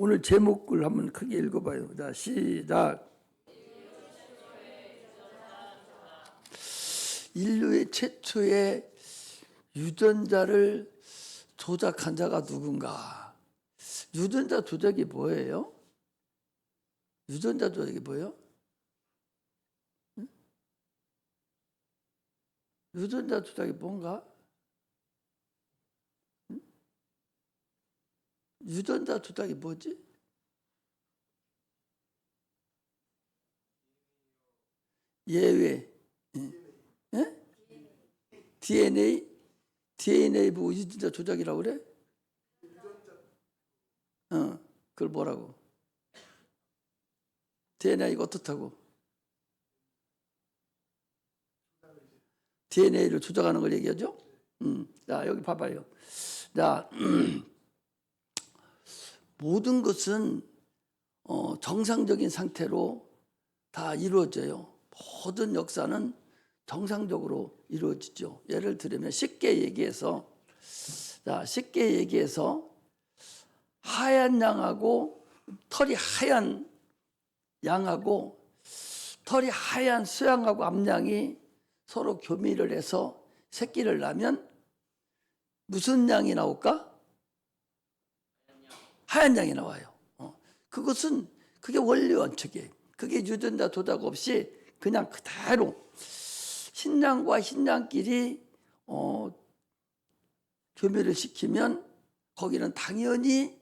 오늘 제목을 한번 크게 읽어봐요. 자, 시작. 인류의 최초의 유전자를 조작한 자가 누군가? 유전자 조작이 뭐예요? 유전자 조작이 뭐예요? 응? 유전자 조작이 뭔가? 응? 유전자 조작이 뭐지? 예외. 예? DNA 보고 유전자 조작이라고 그래? 그걸 뭐라고? DNA가 어떻다고? DNA를 조작하는 걸 얘기하죠? 자, 여기 봐봐요. 자, 모든 것은 정상적인 상태로 다 이루어져요. 모든 역사는 정상적으로 이루어지죠. 예를 들면 쉽게 얘기해서 하얀 양하고 털이 하얀 양하고 털이 하얀 수양하고 암양이 서로 교미를 해서 새끼를 낳으면 무슨 양이 나올까? 하얀 양이 나와요. 그게 원리 원칙이에요. 그게 유전자 조작 없이 그냥 그대로 흰양과 흰양끼리 교미를 시키면 거기는 당연히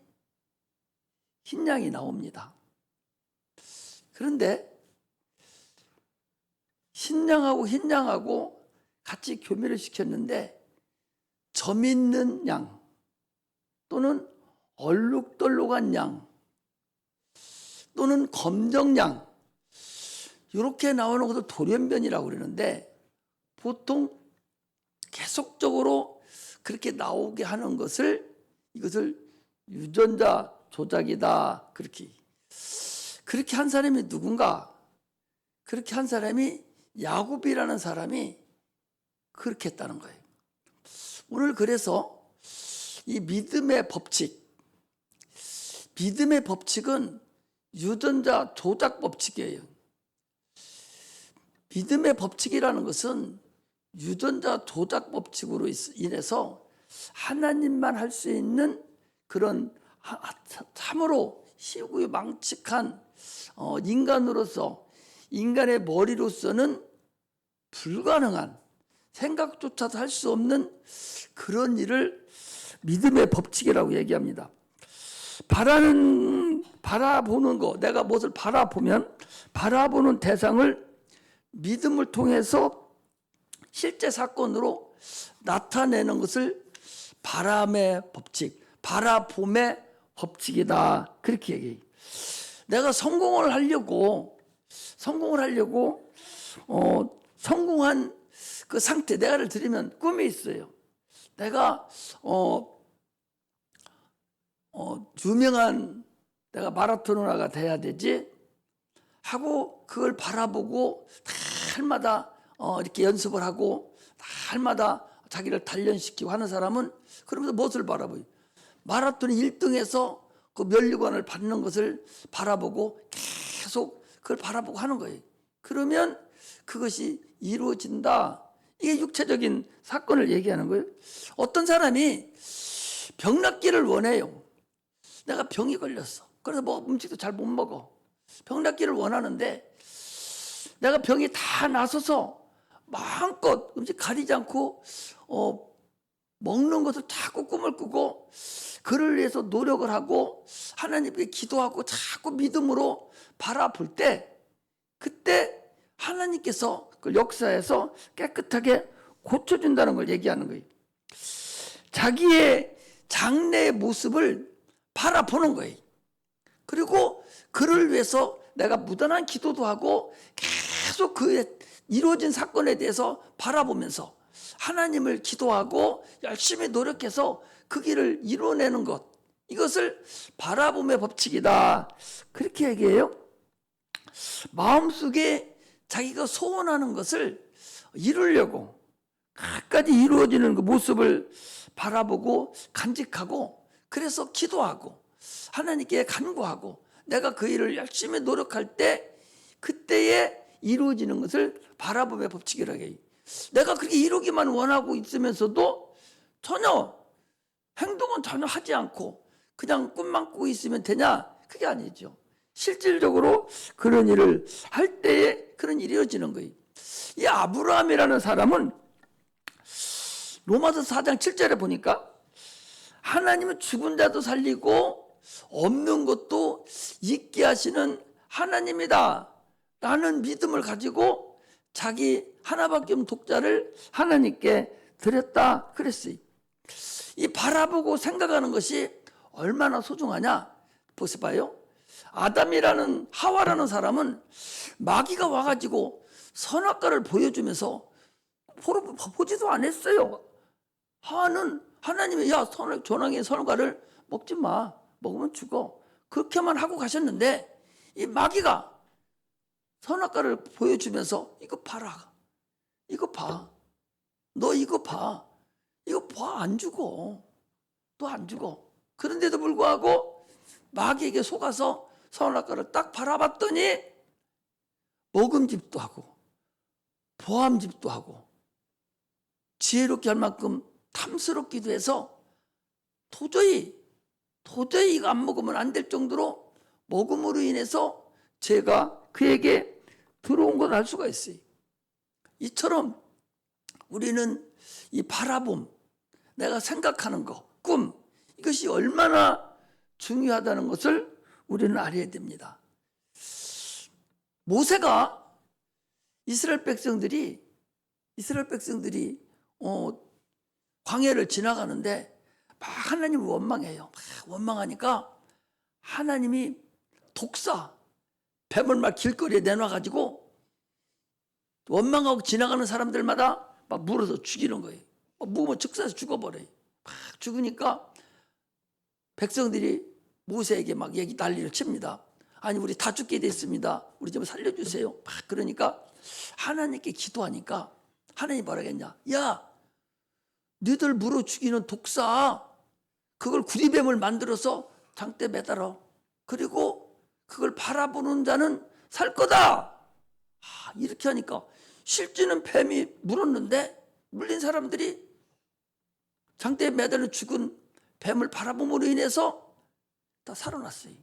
흰양이 나옵니다. 그런데 흰양하고 같이 교미를 시켰는데 점 있는 양 또는 얼룩덜룩한 양 또는 검정양 이렇게 나오는 것을 돌연변이라고 그러는데 보통 계속적으로 그렇게 나오게 하는 이것을 유전자 조작이다. 그렇게 한 사람이 누군가? 그렇게 한 사람이 야곱이라는 사람이 그렇게 했다는 거예요. 오늘 그래서 이 믿음의 법칙은 유전자 조작 법칙이에요. 믿음의 법칙이라는 것은 유전자 조작 법칙으로 인해서 하나님만 할 수 있는 그런 참으로 희구 망측한 인간으로서 인간의 머리로서는 불가능한 생각조차도 할 수 없는 그런 일을 믿음의 법칙이라고 얘기합니다. 바라보는 거, 내가 무엇을 바라보면 바라보는 대상을 믿음을 통해서 실제 사건으로 나타내는 것을 바람의 법칙, 바라봄의 법칙이다. 그렇게 얘기해요. 내가 성공을 하려고 성공한 그 상태, 내가 예를 들면 꿈이 있어요. 내가 유명한 내가 마라토너가 돼야 되지 하고 그걸 바라보고 날마다 이렇게 연습을 하고 날마다 자기를 단련시키고 하는 사람은 그러면서 무엇을 바라봐요? 마라톤 1등에서 그 면류관을 받는 것을 바라보고 계속 그걸 바라보고 하는 거예요. 그러면 그것이 이루어진다. 이게 육체적인 사건을 얘기하는 거예요. 어떤 사람이 병 낫기를 원해요. 내가 병이 걸렸어. 그래서 음식도 잘 못 먹어. 병 낫기를 원하는데 내가 병이 다 나서서 마음껏 음식 가리지 않고 먹는 것을 자꾸 꿈을 꾸고 그를 위해서 노력을 하고 하나님께 기도하고 자꾸 믿음으로 바라볼 때 그때 하나님께서 그 역사에서 깨끗하게 고쳐준다는 걸 얘기하는 거예요. 자기의 장래의 모습을 바라보는 거예요. 그리고 그를 위해서 내가 무단한 기도도 하고 계속 그의 이루어진 사건에 대해서 바라보면서 하나님을 기도하고 열심히 노력해서 그 길을 이루어내는 것, 이것을 바라봄의 법칙이다. 그렇게 얘기해요. 마음속에 자기가 소원하는 것을 이루려고 끝까지 이루어지는 그 모습을 바라보고 간직하고 그래서 기도하고 하나님께 간구하고 내가 그 일을 열심히 노력할 때 그때에 이루어지는 것을 바라봄의 법칙이라고 해요. 내가 그렇게 이루기만 원하고 있으면서도 전혀 행동은 전혀 하지 않고 그냥 꿈만 꾸고 있으면 되냐? 그게 아니죠. 실질적으로 그런 일을 할 때에 그런 일이 이루어지는 거예요. 이 아브라함이라는 사람은 로마서 4장 7절에 보니까 하나님은 죽은 자도 살리고 없는 것도 있게 하시는 하나님이다 라는 믿음을 가지고 자기 하나밖에 없는 독자를 하나님께 드렸다 그랬어요. 이 바라보고 생각하는 것이 얼마나 소중하냐 보세요. 아담이라는 하와라는 사람은 마귀가 와가지고 선악과를 보여주면서 보지도 않았어요. 하와는 하나님이 야 조랑의 선악과를 먹지 마, 먹으면 죽어, 그렇게만 하고 가셨는데 이 마귀가 선악과를 보여주면서 이거 봐라, 이거 봐, 너 이거 봐, 이거 봐, 안 죽어, 너 안 죽어. 그런데도 불구하고 마귀에게 속아서 선악과를 딱 바라봤더니 먹음직도 하고 보암직도 하고 지혜롭게 할 만큼 탐스럽기도 해서 도저히 이거 안 먹으면 안 될 정도로 먹음으로 인해서 죄가 그에게 들어온 걸 알 수가 있어요. 이처럼 우리는 이 바라봄, 내가 생각하는 거, 꿈, 이것이 얼마나 중요하다는 것을 우리는 알아야 됩니다. 모세가 이스라엘 백성들이 광야를 지나가는데 막 하나님을 원망해요. 막 원망하니까 하나님이 독사, 뱀을 막 길거리에 내놔가지고 원망하고 지나가는 사람들마다 막 물어서 죽이는 거예요. 묵으면 즉사해서 죽어버려요. 막 죽으니까 백성들이 모세에게 막 난리를 칩니다. 아니 우리 다 죽게 됐습니다. 우리 좀 살려주세요. 막 그러니까 하나님께 기도하니까 하나님 뭐라 했냐? 야, 너희들 물어 죽이는 독사, 그걸 구리뱀을 만들어서 장대에 매달아. 그리고 그걸 바라보는 자는 살 거다. 이렇게 하니까 실제는 뱀이 물었는데 물린 사람들이 장대에 매달려 죽은 뱀을 바라봄으로 인해서 다 살아났어요.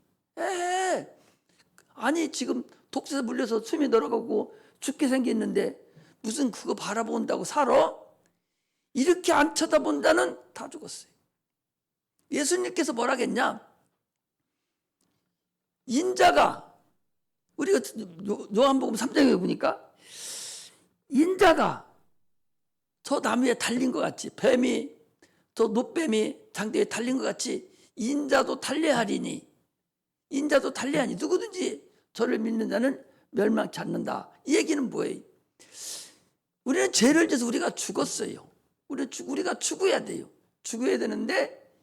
아니 지금 독사에 물려서 숨이 늘어가고 죽게 생겼는데 무슨 그거 바라본다고 살아? 이렇게 안 쳐다본다는 다 죽었어요. 예수님께서 뭐라겠냐? 인자가 우리가 요한복음 3장에 보니까 인자가 저 나무에 달린 것 같이, 뱀이 저 노뱀이 장대에 달린 것 같이 인자도 달려야 하리니, 인자도 달려야 하니 누구든지 저를 믿는 자는 멸망치 않는다. 이 얘기는 뭐예요? 우리는 죄를 져서 우리가 죽었어요. 우리가 죽어야 돼요. 죽어야 되는데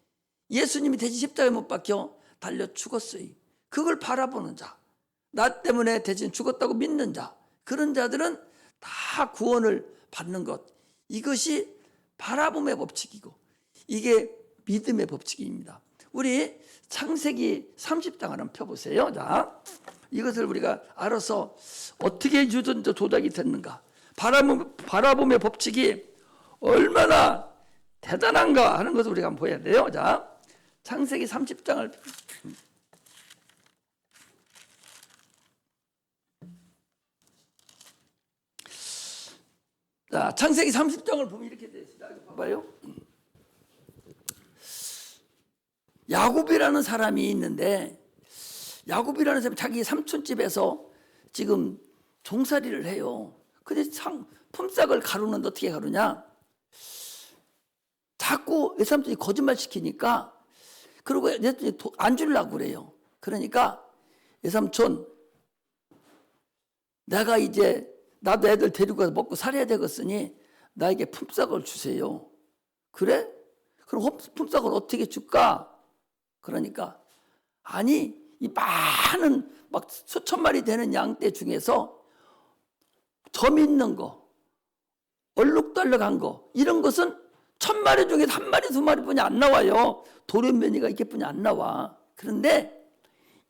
예수님이 대신 십자가에 못 박혀 달려 죽었어요. 그걸 바라보는 자, 나 때문에 대신 죽었다고 믿는 자, 그런 자들은 다 구원을 받는 것, 이것이 바라봄의 법칙이고 이게 믿음의 법칙입니다. 우리 창세기 30장 한번 펴보세요. 자, 이것을 우리가 알아서 어떻게 유전자 조작이 됐는가, 바라봄의 법칙이 얼마나 대단한가 하는 것을 우리가 한번 보여야 돼요. 자, 창세기 30장을 자, 창세기 30장을 보면 이렇게 되어 있습니다. 봐봐요. 야곱이라는 사람이 있는데, 야곱이라는 사람이 자기 삼촌집에서 지금 종살이를 해요. 근데 품삯을 가루는데 어떻게 가루냐? 자꾸 외삼촌이 거짓말 시키니까, 그리고 외삼촌이 안 주려고 그래요. 그러니까 외삼촌, 내가 이제 나도 애들 데리고 가서 먹고 살아야 되겠으니 나에게 품삯을 주세요. 그래? 그럼 품삯을 어떻게 줄까? 그러니까 아니, 이 많은 막 수천 마리 되는 양떼 중에서 점 있는 거, 얼룩덜룩한 거, 이런 것은 1000마리 중에 1마리 2마리뿐이 안 나와요. 도련변이가 이렇게뿐이 안 나와. 그런데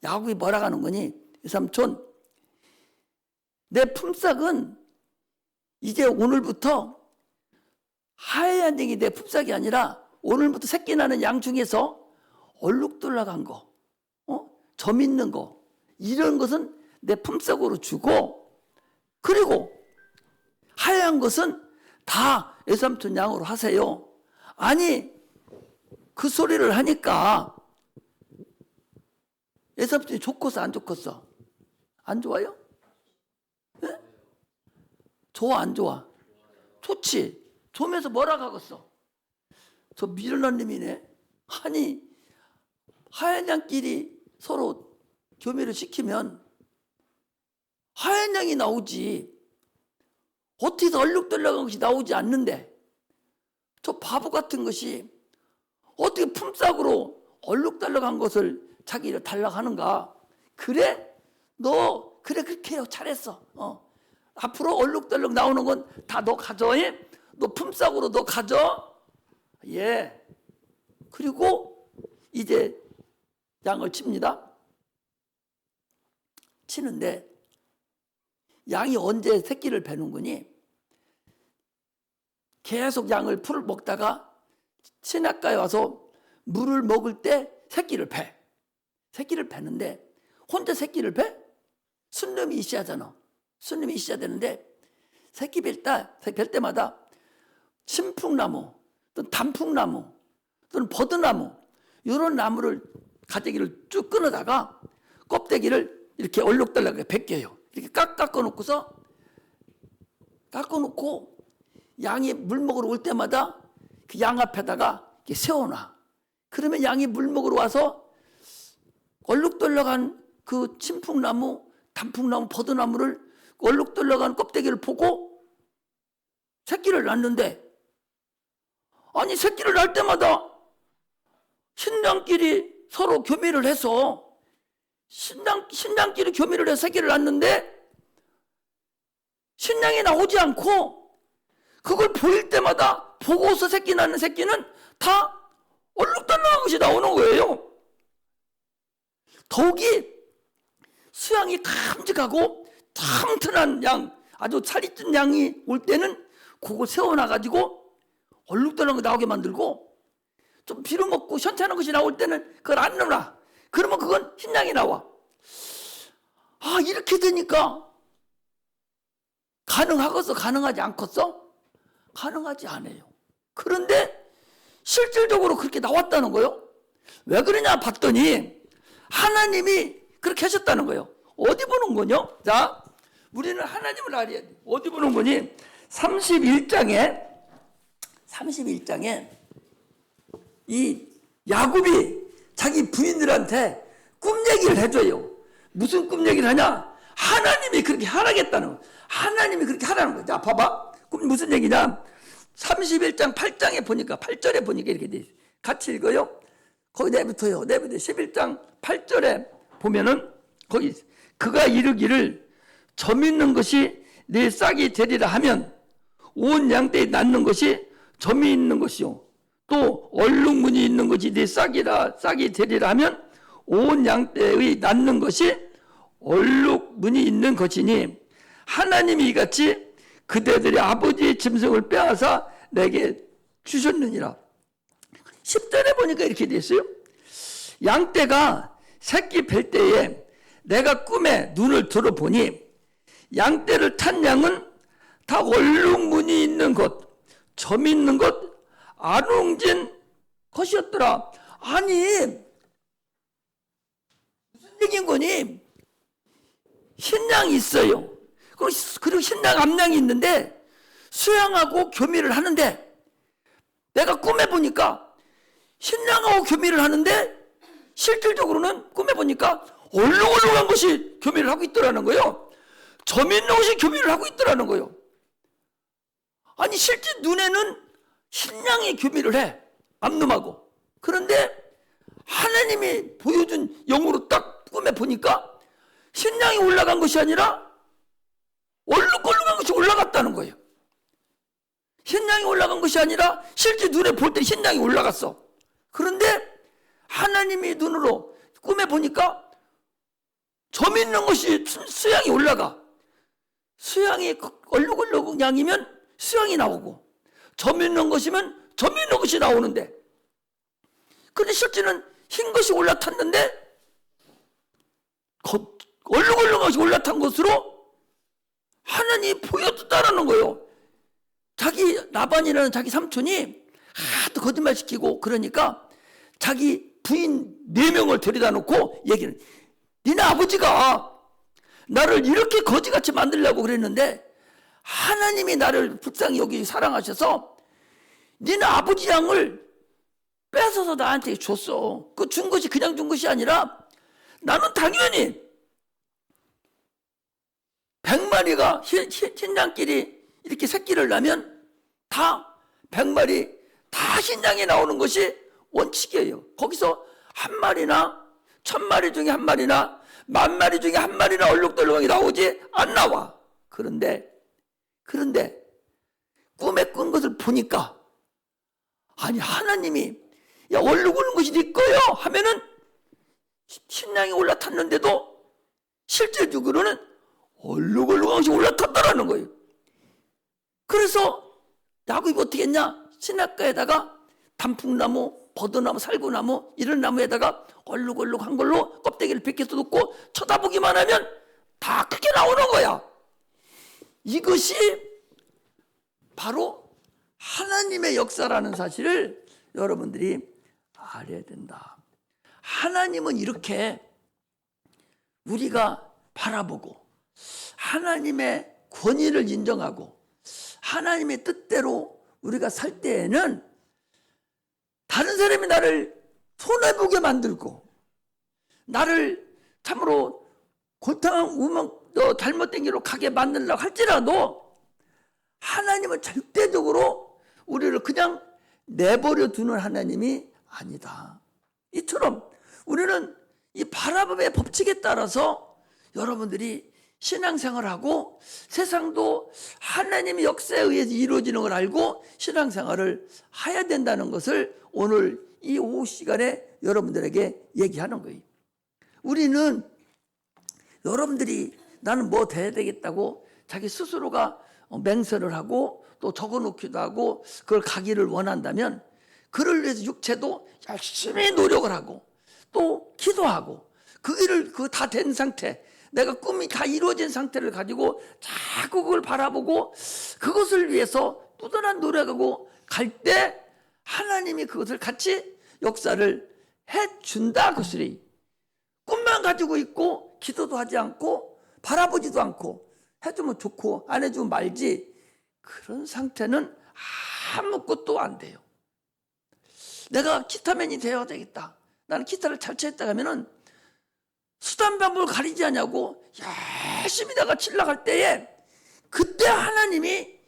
야곱이 뭐라고 하는 거니? 삼촌, 내 품삯은 이제 오늘부터 하얀 양이 내 품삯이 아니라 오늘부터 새끼 나는 양 중에서 얼룩덜락한 거, 점 있는 거, 이런 것은 내 품삯으로 주고, 그리고 하얀 것은 다 외삼촌 양으로 하세요. 아니, 그 소리를 하니까 외삼촌이 좋겠어 안 좋겠어? 안 좋아요? 네? 좋아 안 좋아? 좋지. 좋으면서 뭐라 하겠어? 저 미련한 놈이네. 아니, 하얀 양끼리 서로 교미를 시키면 하얀 양이 나오지. 어떻게 얼룩덜락한 것이 나오지 않는데, 저 바보 같은 것이 어떻게 품삯으로 얼룩덜락한 것을 자기를 달라하는가? 그래? 너 그래 그렇게 해요. 잘했어. 앞으로 얼룩덜락 나오는 건 다 너 가져. 너 품삯으로 너 가져. 예. 그리고 이제 양을 칩니다. 치는데 양이 언제 새끼를 베는 거니? 계속 양을 풀을 먹다가 시냇가에 와서 물을 먹을 때 새끼를 배. 새끼를 베는데 혼자 새끼를 배? 순놈이 있어야잖아. 순놈이 있어야 되는데 새끼 벨 때마다 신풍나무 또는 단풍나무 또는 버드나무 이런 나무를 가재기를 쭉 끊어다가 껍데기를 이렇게 얼룩덜락하게 벗겨요. 이렇게 깎아놓고서 깎아놓고 양이 물 먹으러 올 때마다 그 양 앞에다가 이렇게 세워놔. 그러면 양이 물 먹으러 와서 얼룩덜락한 그 신풍나무, 단풍나무, 버드나무를 얼룩덜락한 껍데기를 보고 새끼를 낳는데, 아니 새끼를 낳을 때마다 신랑끼리 서로 교미를 해서 신랑끼리 교미를 해서 새끼를 낳는데 신랑이 나오지 않고 그걸 보일 때마다 보고서 새끼 낳는 새끼는 다 얼룩덜락한 것이 나오는 거예요. 더욱이 수양이 큼직하고 튼튼한 양, 아주 살이 찐 양이 올 때는 그걸 세워놔가지고 얼룩덜락한 거 나오게 만들고, 좀 비려먹고 현찮은 것이 나올 때는 그걸 안 넣어놔. 그러면 그건 흰 양이 나와. 아, 이렇게 되니까 가능하겠어? 가능하지 않겠어? 가능하지 않아요. 그런데 실질적으로 그렇게 나왔다는 거예요. 왜 그러냐 봤더니 하나님이 그렇게 하셨다는 거예요. 어디 보는 거냐? 자, 우리는 하나님을 알아야 돼. 어디 보는 거니? 31장에 이 야곱이 자기 부인들한테 꿈 얘기를 해줘요. 무슨 꿈 얘기를 하냐? 하나님이 그렇게 하라겠다는 거예요. 하나님이 그렇게 하라는 거예요. 자, 봐봐. 꿈 무슨 얘기냐? 31장 8장에 보니까 8절에 보니까 이렇게 돼 있어요. 같이 읽어요. 거기 내부터요. 11장 8절에 보면은 거기 그가 이르기를 점 있는 것이 내 싹이 되리라 하면 온 양떼에 낳는 것이 점이 있는 것이요, 또 얼룩무늬 있는 것이 내 싹이 되리라 하면 온 양떼의 낳는 것이 얼룩무늬 있는 것이니 하나님이 이같이 그대들의 아버지의 짐승을 빼앗아 내게 주셨느니라. 10절에 보니까 이렇게 돼 있어요. 양떼가 새끼 뵐 때에 내가 꿈에 눈을 들어보니 양떼를 탄 양은 다 얼룩무늬 있는 것, 점 있는 것, 안웅진 것이었더라. 아니, 무슨 얘기인 거니? 흰양이 있어요. 그리고 흰양 암양이 있는데 수양하고 교미를 하는데, 내가 꿈에 보니까 흰양하고 교미를 하는데 실질적으로는 꿈에 보니까 얼룩얼룩한 것이 교미를 하고 있더라는 거예요. 점 있는 것이 교미를 하고 있더라는 거예요. 아니 실제 눈에는 흰양이 교미를 해, 암놈하고. 그런데 하나님이 보여준 영으로 딱 꿈에 보니까 흰양이 올라간 것이 아니라 얼룩얼룩한 것이 올라갔다는 거예요. 흰양이 올라간 것이 아니라 실제 눈에 볼 때 흰양이 올라갔어. 그런데 하나님이 눈으로 꿈에 보니까 점 있는 것이 수양이 올라가. 수양이 얼룩얼룩 양이면 수양이 나오고, 점 있는 것이면 점 있는 것이 나오는데, 근데 실제는 흰 것이 올라탔는데 얼룩얼룩한 것이 올라탄 것으로 하나님이 보여줬다라는 거예요. 자기 라반이라는 자기 삼촌이 하도 거짓말 시키고 그러니까 자기 부인 4명을 데려다 놓고 얘기는, 니네 아버지가 나를 이렇게 거지같이 만들려고 그랬는데 하나님이 나를 불쌍히 여기 사랑하셔서 니네 아버지 양을 뺏어서 나한테 줬어. 그 준 것이 그냥 준 것이 아니라 나는 당연히 100마리가 흰양끼리 이렇게 새끼를 낳으면 다 100마리 다 흰양이 나오는 것이 원칙이에요. 거기서 한 마리나 1000마리 중에 한 마리나 10,000마리 중에 한 마리나 얼룩덜룩하게 나오지 안 나와. 그런데 꿈에 꾼 것을 보니까, 아니 하나님이 야 얼룩은 것이 네 거요 하면은 신랑이 올라탔는데도 실질적으로는 얼룩얼룩한 것이 올라탔다라는 거예요. 그래서 야곱이 어떻게 했냐, 시냇가에다가 단풍나무, 버드나무, 살구나무 이런 나무에다가 얼룩얼룩한 걸로 껍데기를 벗겨서 놓고 쳐다보기만 하면 다 크게 나오는 거야. 이것이 바로 하나님의 역사라는 사실을 여러분들이 알아야 된다. 하나님은 이렇게 우리가 바라보고 하나님의 권위를 인정하고 하나님의 뜻대로 우리가 살 때에는 다른 사람이 나를 손해보게 만들고 나를 참으로 골탕한 잘못된 길로 가게 만들려고 할지라도 하나님은 절대적으로 우리를 그냥 내버려 두는 하나님이 아니다. 이처럼 우리는 이 바라봄의 법칙에 따라서 여러분들이 신앙생활하고 세상도 하나님의 역사에 의해서 이루어지는 걸 알고 신앙생활을 해야 된다는 것을 오늘 이 오후 시간에 여러분들에게 얘기하는 거예요. 우리는 여러분들이 나는 뭐 돼야 되겠다고 자기 스스로가 맹세를 하고 또 적어놓기도 하고 그걸 가기를 원한다면 그를 위해서 육체도 열심히 노력을 하고 또 기도하고 그 일을 다 된 상태, 내가 꿈이 다 이루어진 상태를 가지고 자꾸 그걸 바라보고 그것을 위해서 꾸준한 노력하고 갈 때 하나님이 그것을 같이 역사를 해준다. 그것이 꿈만 가지고 있고 기도도 하지 않고 바라보지도 않고 해주면 좋고 안 해주면 말지, 그런 상태는 아무것도 안 돼요. 내가 기타맨이 되어야 되겠다, 나는 기타를 잘 치겠다 하면은 수단 방법을 가리지 않냐고 열심히 내가 치려고 할 때에 그때 하나님이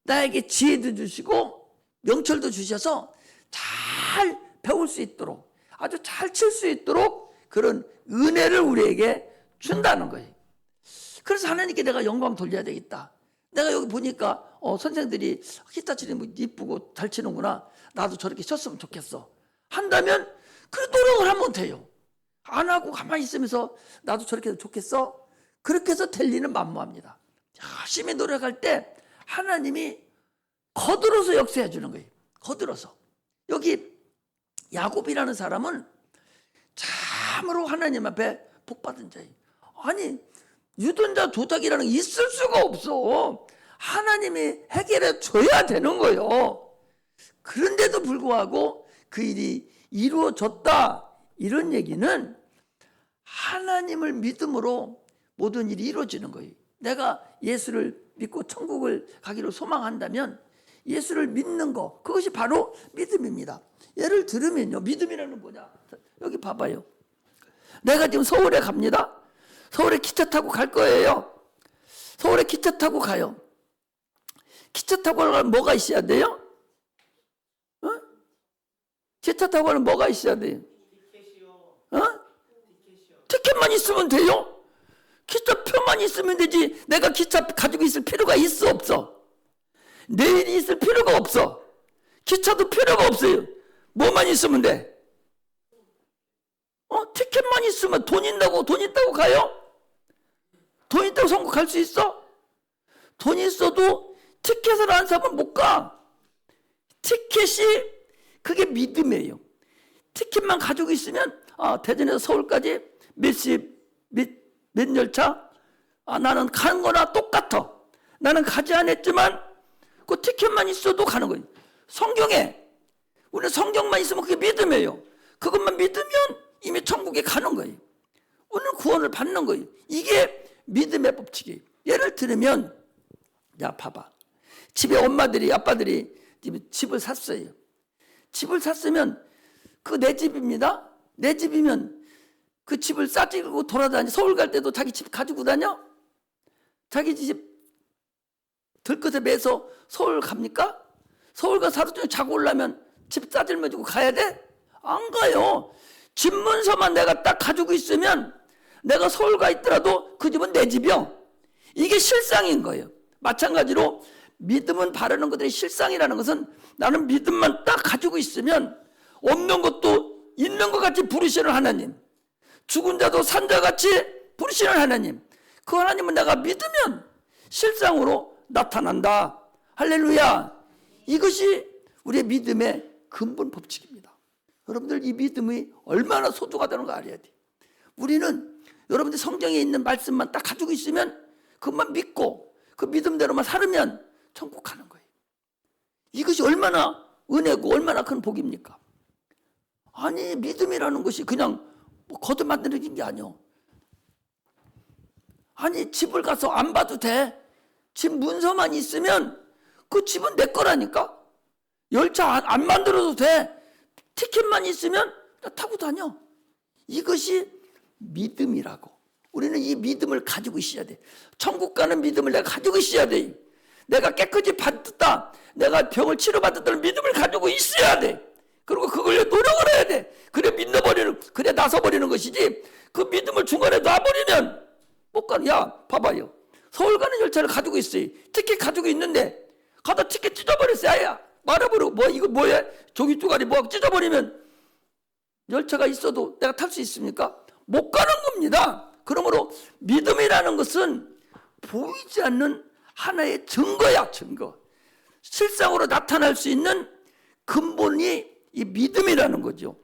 나에게 지혜도 주시고 명철도 주셔서 잘 배울 수 있도록 아주 잘 칠 수 있도록 그런 은혜를 우리에게 준다는 거예요. 그래서 하나님께 내가 영광 돌려야 되겠다. 내가 여기 보니까 선생들이 기타 치는 거 이쁘고 잘 치는구나, 나도 저렇게 쳤으면 좋겠어 한다면 그 노력을 하면 돼요. 안 하고 가만히 있으면서 나도 저렇게 해도 좋겠어, 그렇게 해서 될 리는 만무합니다. 열심히 노력할 때 하나님이 거들어서 역사해 주는 거예요. 거들어서. 여기 야곱이라는 사람은 참으로 하나님 앞에 복받은 자예요. 아니 유전자 조작이라는 게 있을 수가 없어. 하나님이 해결해 줘야 되는 거예요. 그런데도 불구하고 그 일이 이루어졌다, 이런 얘기는 하나님을 믿음으로 모든 일이 이루어지는 거예요. 내가 예수를 믿고 천국을 가기를 소망한다면 예수를 믿는 거, 그것이 바로 믿음입니다. 예를 들면요, 믿음이라는 뭐냐, 여기 봐봐요. 내가 지금 서울에 갑니다. 서울에 기차 타고 갈 거예요. 서울에 기차 타고 가요. 기차 타고 가려면 뭐가 있어야 돼요? 기차 타고 가려면 뭐가 있어야 돼요? 티켓만 있으면 돼요? 기차표만 있으면 되지. 내가 기차 가지고 있을 필요가 있어 없어? 내일이 있을 필요가 없어. 기차도 필요가 없어요. 뭐만 있으면 돼? 티켓 티켓만 있으면 돈 있다고 가요? 돈 있다고 천국 갈 수 있어? 돈이 있어도 티켓을 안 사면 못 가. 티켓이 그게 믿음이에요. 티켓만 가지고 있으면 대전에서 서울까지 몇 열차? 나는 가는 거나 똑같아. 나는 가지 않았지만 그 티켓만 있어도 가는 거예요. 성경에 우리는 성경만 있으면 그게 믿음이에요. 그것만 믿으면 이미 천국에 가는 거예요. 우리는 구원을 받는 거예요. 이게 믿음의 법칙이에요. 예를 들면 봐봐. 집에 엄마들이 아빠들이 집을 샀어요. 집을 샀으면 그 내 집입니다. 내 집이면 그 집을 싸지고 돌아다니. 서울 갈 때도 자기 집 가지고 다녀? 자기 집 들것에 매서 서울 갑니까? 서울 가서 하루 종일 자고 오려면 집 싸질머지고 가야 돼? 안 가요. 집 문서만 내가 딱 가지고 있으면 내가 서울 가 있더라도 그 집은 내 집이요. 이게 실상인 거예요. 마찬가지로 믿음은 바라는 것들이 실상이라는 것은 나는 믿음만 딱 가지고 있으면 없는 것도 있는 것 같이 부르시는 하나님, 죽은 자도 산 자같이 부르시는 하나님, 그 하나님은 내가 믿으면 실상으로 나타난다. 할렐루야. 이것이 우리의 믿음의 근본 법칙입니다. 여러분들 이 믿음이 얼마나 소중하다는 거 알아야 돼. 우리는 여러분들 성경에 있는 말씀만 딱 가지고 있으면 그것만 믿고 그 믿음대로만 살으면 천국 가는 거예요. 이것이 얼마나 은혜고 얼마나 큰 복입니까? 아니 믿음이라는 것이 그냥 거듭 만드는 게 아니요. 아니 집을 가서 안 봐도 돼. 집 문서만 있으면 그 집은 내 거라니까. 열차 안 만들어도 돼. 티켓만 있으면 타고 다녀. 이것이 믿음이라고. 우리는 이 믿음을 가지고 있어야 돼. 천국 가는 믿음을 내가 가지고 있어야 돼. 내가 깨끗이 받았다, 내가 병을 치료받았다는 믿음을 가지고 있어야 돼. 그리고 그걸 노력을 해야 돼. 그래 나서버리는 것이지, 그 믿음을 중간에 놔버리면 못 가는. 봐봐요. 서울 가는 열차를 가지고 있어요. 티켓 가지고 있는데 가다 티켓 찢어버렸어요. 야 말아버리고 이거 뭐야? 종이 두가리 찢어버리면 열차가 있어도 내가 탈 수 있습니까? 못 가는 겁니다. 그러므로 믿음이라는 것은 보이지 않는 하나의 증거야, 증거. 실상으로 나타날 수 있는 근본이 이 믿음이라는 거죠.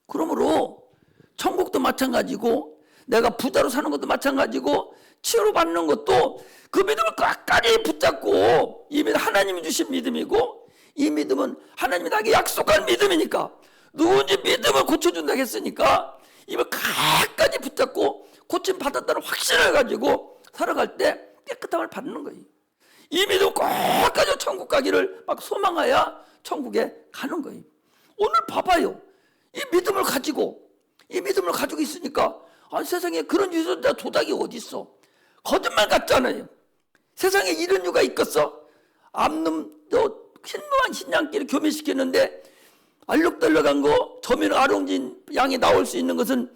그러므로 천국도 마찬가지고 내가 부자로 사는 것도 마찬가지고 치료받는 것도 그 믿음을 끝까지 붙잡고, 이 믿음 하나님이 주신 믿음이고, 이 믿음은 하나님이 나에게 약속한 믿음이니까, 누군지 믿음을 고쳐준다고 했으니까 이걸 끝까지 붙잡고 고침 받았다는 확신을 가지고 살아갈 때 깨끗함을 받는 거예요. 이 믿음 끝까지 천국 가기를 막 소망하여 천국에 가는 거예요. 오늘 봐봐요. 이 믿음을 가지고 있으니까 세상에 그런 유전자 도닥이 어디 있어? 거짓말 같잖아요. 세상에 이런 유가 있겠어? 암놈 흰노한 신양끼리 교미시켰는데 알록달록한 거 저면 아롱진 양이 나올 수 있는 것은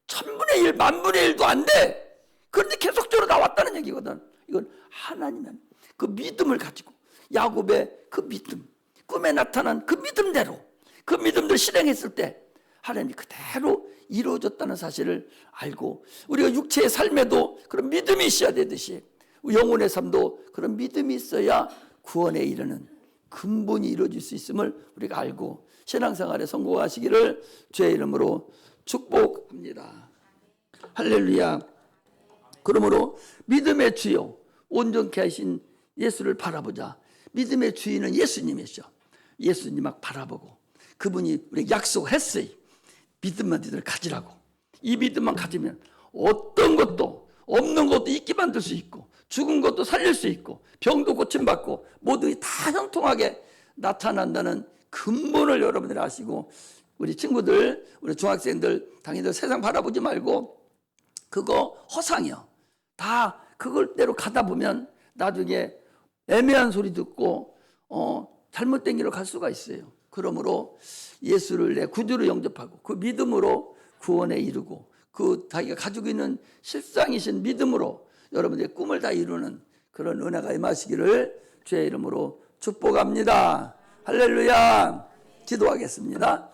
1000분의 1, 10,000분의 1도 안 돼. 그런데 계속적으로 나왔다는 얘기거든. 이건 하나님의 그 믿음을 가지고, 야곱의 그 믿음, 꿈에 나타난 그 믿음대로, 그 믿음들 실행했을 때 하나님이 그대로 이루어졌다는 사실을 알고, 우리가 육체의 삶에도 그런 믿음이 있어야 되듯이 영혼의 삶도 그런 믿음이 있어야 구원에 이르는 근본이 이루어질 수 있음을 우리가 알고 신앙생활에 성공하시기를 주의 이름으로 축복합니다. 할렐루야. 그러므로 믿음의 주요 온전케 하신 예수를 바라보자. 믿음의 주인은 예수님이시죠. 예수님 막 바라보고 그분이 우리에게 약속했어요. 믿음만 너희들 가지라고. 이 믿음만 가지면 어떤 것도 없는 것도 있게 만들 수 있고, 죽은 것도 살릴 수 있고, 병도 고침받고 모두 다 형통하게 나타난다는 근본을 여러분들이 아시고, 우리 친구들, 우리 중학생들, 당연히 세상 바라보지 말고 그거 허상이요. 다 그걸대로 가다 보면 나중에 애매한 소리 듣고 잘못된 길로 갈 수가 있어요. 그러므로 예수를 내 구주로 영접하고 그 믿음으로 구원에 이르고, 그 자기가 가지고 있는 실상이신 믿음으로 여러분들의 꿈을 다 이루는 그런 은혜가 임하시기를 주의 이름으로 축복합니다. 할렐루야. 기도하겠습니다.